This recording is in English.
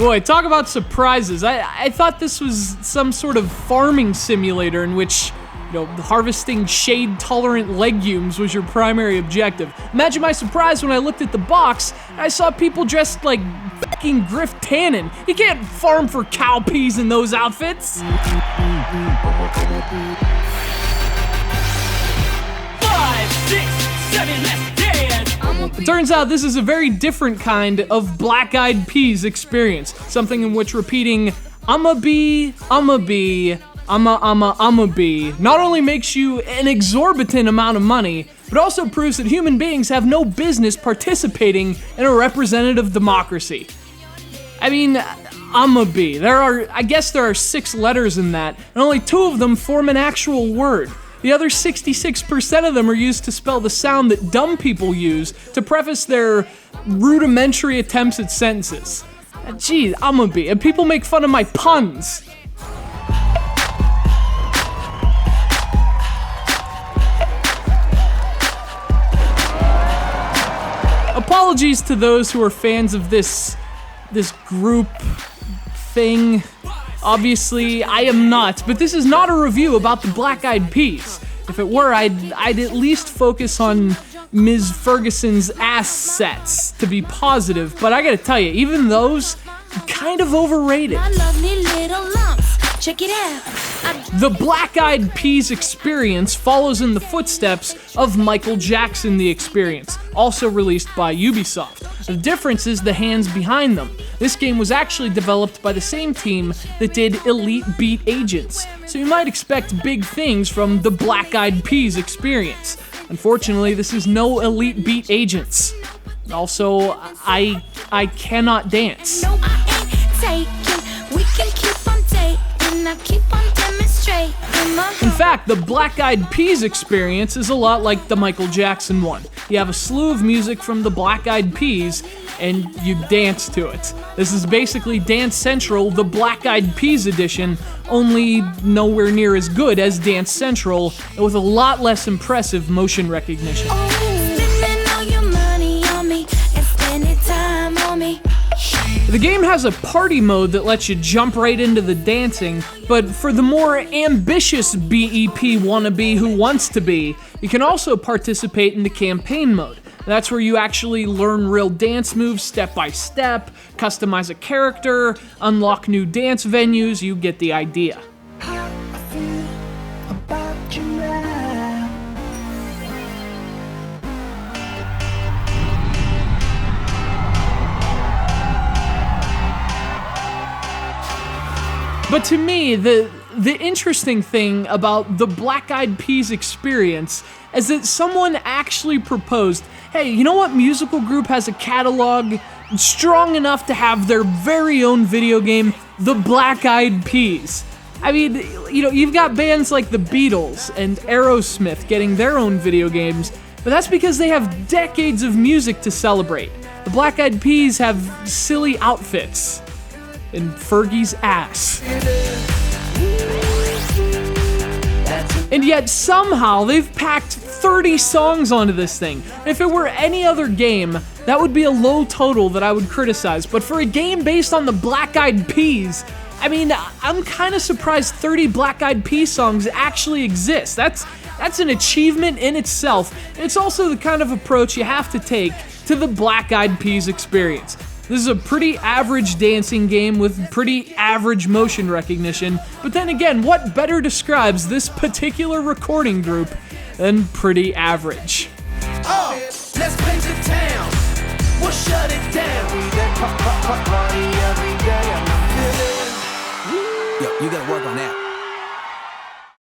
Boy, talk about surprises. I thought this was some sort of farming simulator in which, harvesting shade-tolerant legumes was your primary objective. Imagine my surprise when I looked at the box and I saw people dressed like fucking Griff Tannen. You can't farm for cowpeas in those outfits. 5, 6, 7, let's dance. It turns out this is a very different kind of Black Eyed Peas experience. Something in which repeating I'ma be not only makes you an exorbitant amount of money, but also proves that human beings have no business participating in a representative democracy. I mean, I'ma be. I guess there are 6 letters in that, and only 2 of them form an actual word. The other 66% of them are used to spell the sound that dumb people use to preface their rudimentary attempts at sentences. Geez, I'ma be. And people make fun of my puns. Apologies to those who are fans of this group thing. Obviously, I am not, but this is not a review about the Black Eyed Peas. If it were, I'd at least focus on Ms. Ferguson's ass sets to be positive, but I gotta tell you, even those, kind of overrated. My lovely little lumps. Check it out. The Black Eyed Peas experience follows in the footsteps of Michael Jackson The Experience, also released by Ubisoft. The difference is the hands behind them. This game was actually developed by the same team that did Elite Beat Agents, so you might expect big things from the Black Eyed Peas experience. Unfortunately, this is no Elite Beat Agents. Also, I cannot dance. No, I ain't taking. We can keep on dating. I keep on demonstrating my In fact, the Black Eyed Peas experience is a lot like the Michael Jackson one. You have a slew of music from the Black Eyed Peas, and you dance to it. This is basically Dance Central, the Black Eyed Peas edition, only nowhere near as good as Dance Central, and with a lot less impressive motion recognition. spending all your money on me and spending time on me. The game has a party mode that lets you jump right into the dancing, but for the more ambitious BEP wannabe who wants to be, you can also participate in the campaign mode. That's where you actually learn real dance moves step by step, customize a character, unlock new dance venues, you get the idea. But to me, the interesting thing about the Black Eyed Peas experience is that someone actually proposed, hey, you know what musical group has a catalog strong enough to have their very own video game? The Black Eyed Peas. I mean, you've got bands like the Beatles and Aerosmith getting their own video games, but that's because they have decades of music to celebrate. The Black Eyed Peas have silly outfits. And Fergie's ass. And yet somehow they've packed 30 songs onto this thing. If it were any other game, that would be a low total that I would criticize. But for a game based on the Black Eyed Peas, I mean, I'm kind of surprised 30 Black Eyed Peas songs actually exist. That's an achievement in itself. It's also the kind of approach you have to take to the Black Eyed Peas experience. This is a pretty average dancing game with pretty average motion recognition, but then again, what better describes this particular recording group than pretty average? Oh, let's paint the town. We'll shut it down. We that party every day. Yo, you gotta work on that.